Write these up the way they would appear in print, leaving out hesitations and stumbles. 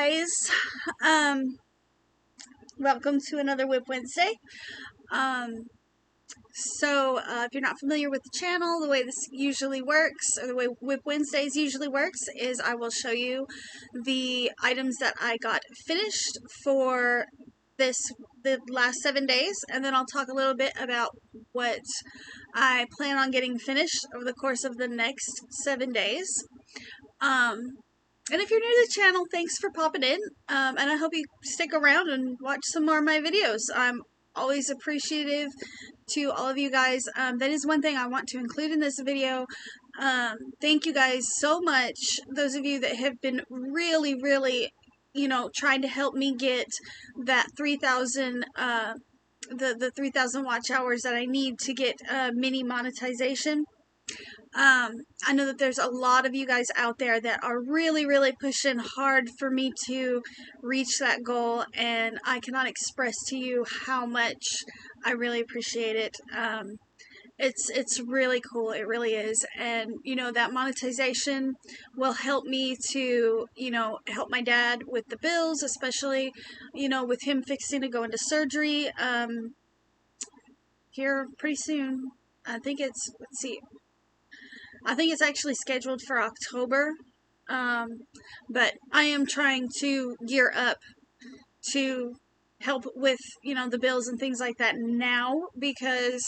guys, welcome to another WIP Wednesday. If you're not familiar with the channel, the way this usually works, or the way WIP Wednesdays usually works, is I will show you the items that I got finished for the last 7 days, and then I'll talk a little bit about what I plan on getting finished over the course of the next 7 days. And if you're new to the channel, thanks for popping in, and I hope you stick around and watch some more of my videos. I'm always appreciative to all of you guys. That is one thing I want to include in this video. Thank you guys so much, those of you that have been really, trying to help me get that 3,000, the 3,000 watch hours that I need to get mini monetization. I know that there's a lot of you guys out there that are really pushing hard for me to reach that goal, and I cannot express to you how much I really appreciate it. It's really cool, it really is, and that monetization will help me to help my dad with the bills, especially with him fixing to go into surgery here pretty soon. I think it's, let's see, I think it's actually scheduled for October, but I am trying to gear up to help with, the bills and things like that now, because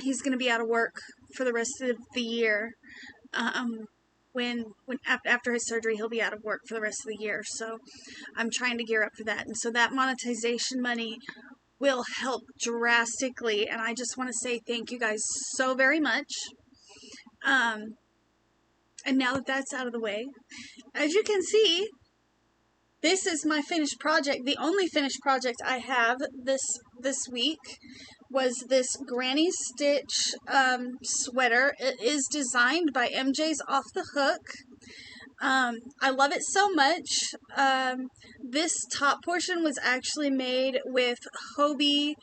he's going to be out of work for the rest of the year. After his surgery, he'll be out of work for the rest of the year, so I'm trying to gear up for that, and so that monetization money will help drastically, and I just want to say thank you guys so very much. And now that that's out of the way, as you can see, this is my finished project. The only finished project I have this week was this granny stitch sweater. It is designed by MJ's Off the Hook. I love it so much. This top portion was actually made with Hobie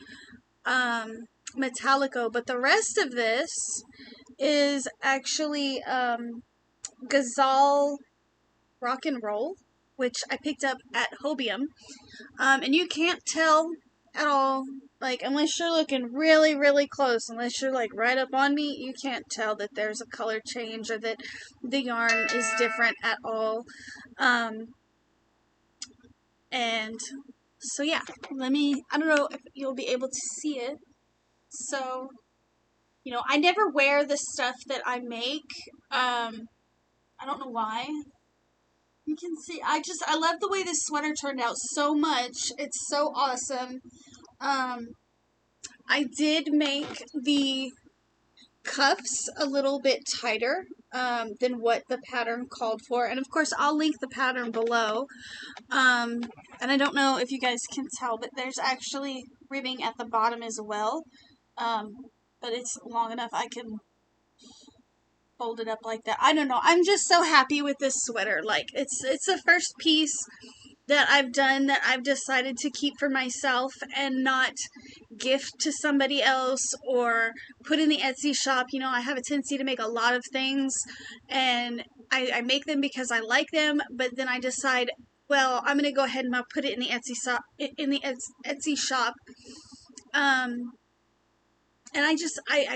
Metallico, but the rest of this is actually Gazelle Rock and Roll, which I picked up at Hobium. And you can't tell at all, like, unless you're looking really close, unless you're like right up on me, you can't tell that there's a color change or that the yarn is different at all. And so yeah, I don't know if you'll be able to see it. So, I never wear the stuff that I make. I don't know why. You can see, I love the way this sweater turned out so much. It's so awesome. I did make the cuffs a little bit tighter than what the pattern called for. And of course, I'll link the pattern below. And I don't know if you guys can tell, but there's actually ribbing at the bottom as well. But it's long enough I can fold it up like that. I don't know. I'm just so happy with this sweater. Like, it's the first piece that I've done that I've decided to keep for myself and not gift to somebody else or put in the Etsy shop. I have a tendency to make a lot of things, and I make them because I like them, but then I decide, well, I'm going to go ahead and I'll put it in the Etsy shop. And I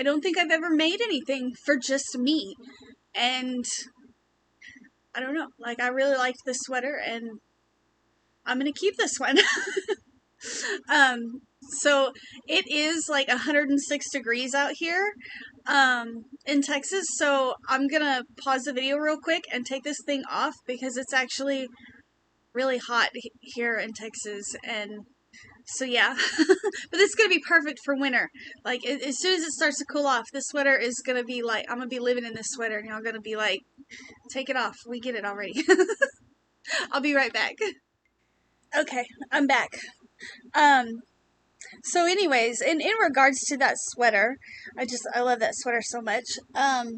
don't think I've ever made anything for just me. And I don't know, like, I really liked this sweater, and I'm going to keep this one. So it is like 106 degrees out here in Texas. So I'm going to pause the video real quick and take this thing off because it's actually really hot here in Texas. And so yeah, but this is going to be perfect for winter. Like, as soon as it starts to cool off, this sweater is going to be like, I'm going to be living in this sweater, and y'all going to be like, take it off. We get it already. I'll be right back. Okay, I'm back. So anyways, in regards to that sweater, I love that sweater so much. I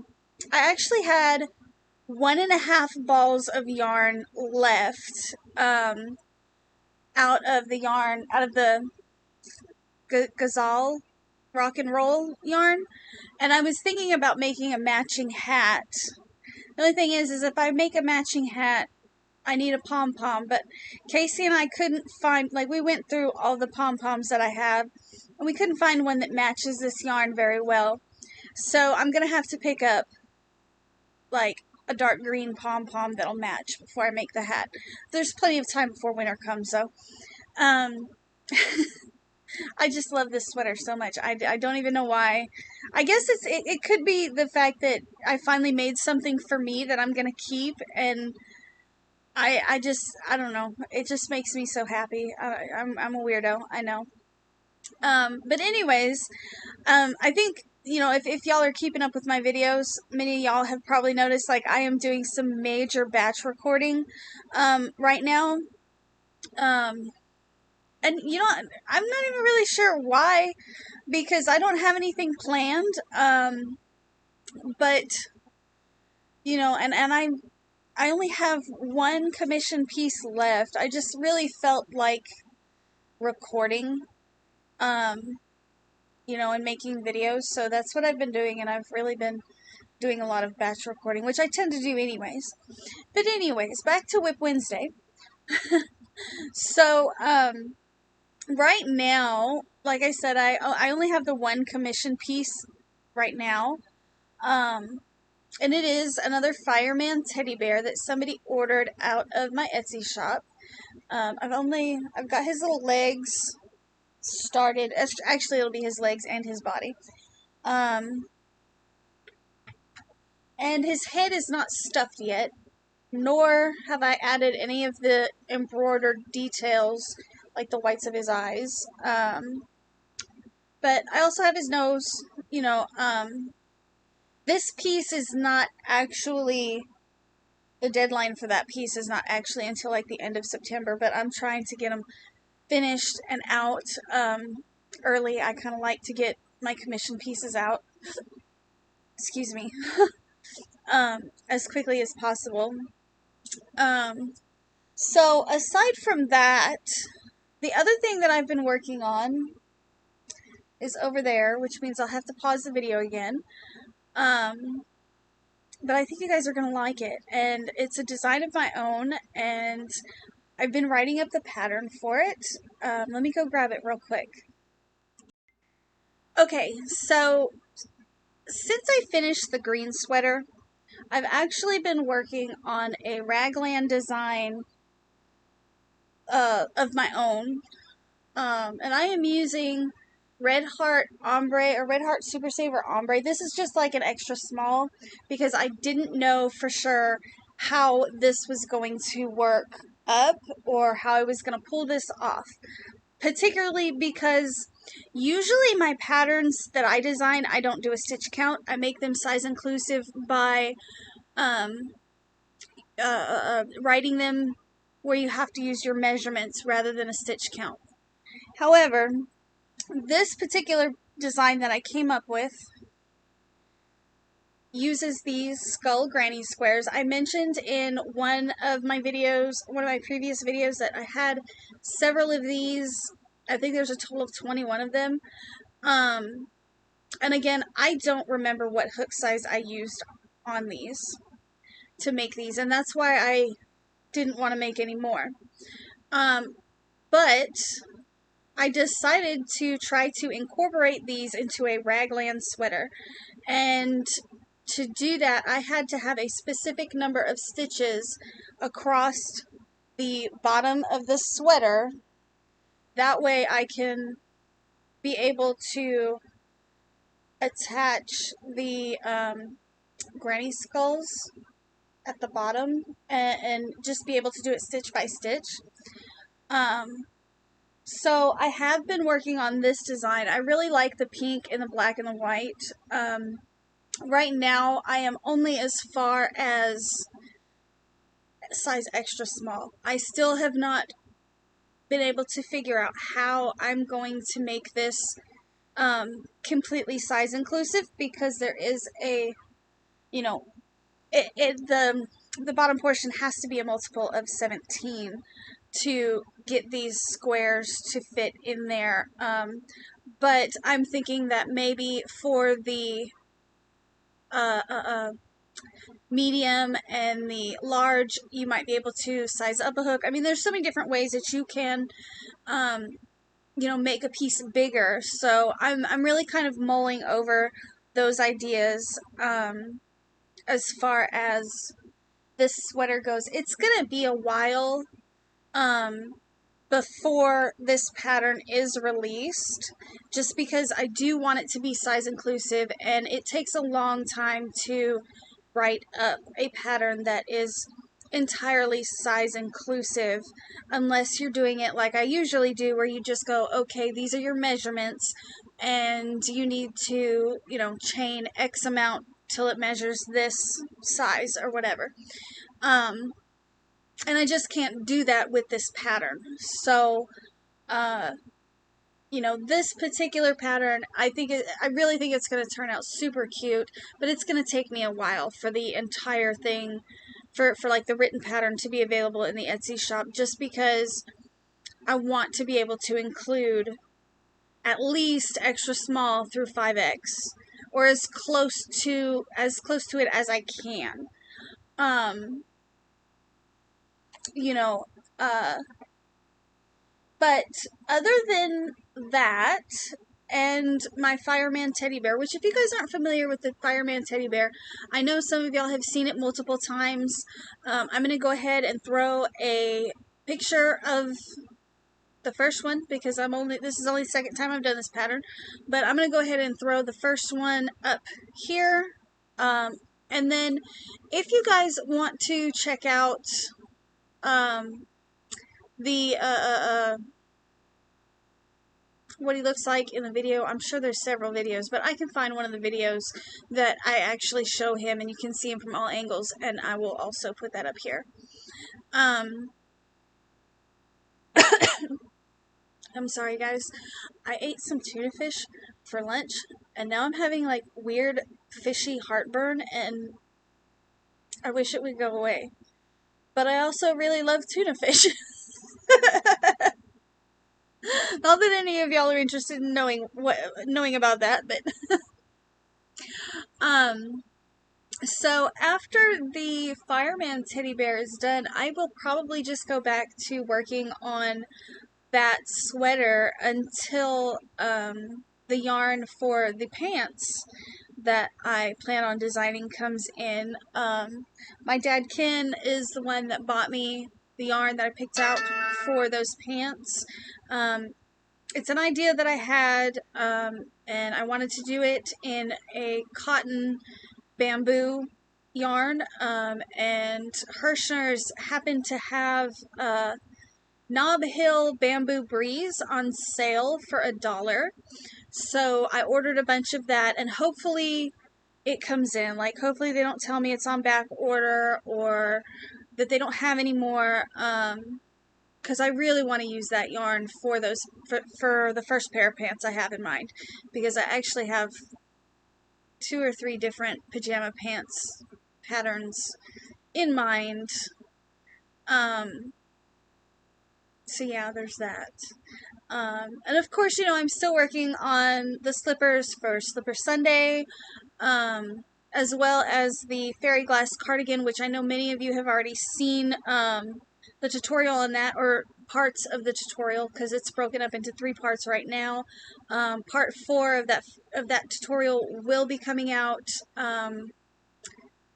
actually had 1.5 balls of yarn left, out of the Gazelle Rock and Roll yarn, and I was thinking about making a matching hat. The only thing is if I make a matching hat, I need a pom-pom, but Casey and I couldn't find, like, we went through all the pom-poms that I have, and we couldn't find one that matches this yarn very well. So I'm going to have to pick up, like, a dark green pom-pom that'll match before I make the hat. There's plenty of time before winter comes, though. I just love this sweater so much. I don't even know why. I guess it could be the fact that I finally made something for me that I'm going to keep, and I don't know. It just makes me so happy. I'm a weirdo, I know. But anyways, I think, you know, if y'all are keeping up with my videos, many of y'all have probably noticed, like, I am doing some major batch recording, right now. And, you know, I'm not even really sure why, because I don't have anything planned, but, you know, and I only have one commission piece left. I just really felt like recording, you know, and making videos, so that's what I've been doing, and I've really been doing a lot of batch recording, which I tend to do anyways. But anyways, back to WIP Wednesday. So, right now, like I said, I only have the one commission piece right now. And it is another fireman teddy bear that somebody ordered out of my Etsy shop. I've got his little legs started. Actually, it'll be his legs and his body. And his head is not stuffed yet, nor have I added any of the embroidered details, like the whites of his eyes. But I also have his nose, you know. This piece is not actually, the deadline for that piece is not actually until like the end of September, but I'm trying to get them finished and out early. I kind of like to get my commission pieces out, excuse me, as quickly as possible. So aside from that, the other thing that I've been working on is over there, which means I'll have to pause the video again. But I think you guys are going to like it. And it's a design of my own, and I've been writing up the pattern for it. Let me go grab it real quick. Okay, so since I finished the green sweater, I've actually been working on a Raglan design of my own. And I am using Red Heart Ombre, or Red Heart Super Saver Ombre. This is just like an extra small, because I didn't know for sure how this was going to work up, or how I was going to pull this off. Particularly because usually my patterns that I design, I don't do a stitch count. I make them size inclusive by writing them where you have to use your measurements rather than a stitch count. However, this particular design that I came up with uses these skull granny squares. I mentioned in one of my previous videos, that I had several of these. I think there's a total of 21 of them. And again, I don't remember what hook size I used on these to make these, and that's why I didn't want to make any more. But I decided to try to incorporate these into a raglan sweater, and to do that I had to have a specific number of stitches across the bottom of the sweater. That way I can be able to attach the granny skulls at the bottom, and just be able to do it stitch by stitch. So I have been working on this design. I really like the pink and the black and the white. Right now I am only as far as size extra small. I still have not been able to figure out how I'm going to make this completely size inclusive, because there is a, you know, the bottom portion has to be a multiple of 17 to get these squares to fit in there. But I'm thinking that maybe for the medium and the large, you might be able to size up a hook. I mean, there's so many different ways that you can, you know, make a piece bigger. So I'm really kind of mulling over those ideas as far as this sweater goes. It's gonna be a while before this pattern is released, just because I do want it to be size inclusive, and it takes a long time to write up a pattern that is entirely size inclusive, unless you're doing it like I usually do, where you just go, okay, these are your measurements and you need to, you know, chain X amount till it measures this size or whatever. And I just can't do that with this pattern. So, you know, this particular pattern, I really think it's going to turn out super cute, but it's going to take me a while for the entire thing, for like the written pattern to be available in the Etsy shop, just because I want to be able to include at least extra small through 5X, or as close to it as I can. You know, but other than that, and my fireman teddy bear, which if you guys aren't familiar with the fireman teddy bear, I know some of y'all have seen it multiple times. I'm going to go ahead and throw a picture of the first one, because this is only the second time I've done this pattern, but I'm going to go ahead and throw the first one up here. And then if you guys want to check out the what he looks like in the video, I'm sure there's several videos, but I can find one of the videos that I actually show him and you can see him from all angles, and I will also put that up here. I'm sorry guys, I ate some tuna fish for lunch and now I'm having like weird fishy heartburn, and I wish it would go away, but I also really love tuna fish. Not that any of y'all are interested in knowing about that, but so after the fireman teddy bear is done, I will probably just go back to working on that sweater until the yarn for the pants that I plan on designing comes in. My dad Ken is the one that bought me the yarn that I picked out for those pants. It's an idea that I had, and I wanted to do it in a cotton bamboo yarn, and Hirschner's happened to have Knob Hill Bamboo Breeze on sale for $1. So I ordered a bunch of that, and hopefully it comes in. Like, hopefully they don't tell me it's on back order or that they don't have any more, because I really want to use that yarn for for the first pair of pants I have in mind, because I actually have 2 or 3 different pajama pants patterns in mind. So yeah, there's that. And of course, you know, I'm still working on the slippers for Slipper Sunday, as well as the fairy glass cardigan, which I know many of you have already seen the tutorial on that, or parts of the tutorial, because it's broken up into 3 parts right now. Part 4 of that tutorial will be coming out on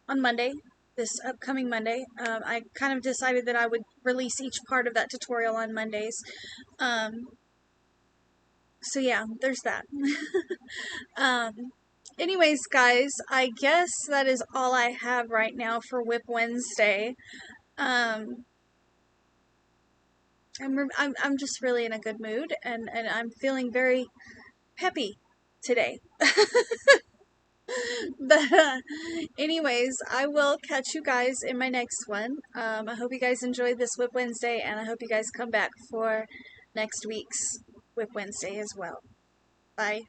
Monday, this upcoming Monday. I kind of decided that I would release each part of that tutorial on Mondays. So yeah, there's that. Anyways, guys, I guess that is all I have right now for WIP Wednesday. I'm just really in a good mood, and I'm feeling very peppy today. But anyways, I will catch you guys in my next one. I hope you guys enjoyed this WIP Wednesday, and I hope you guys come back for next week's WIP Wednesday as well. Bye.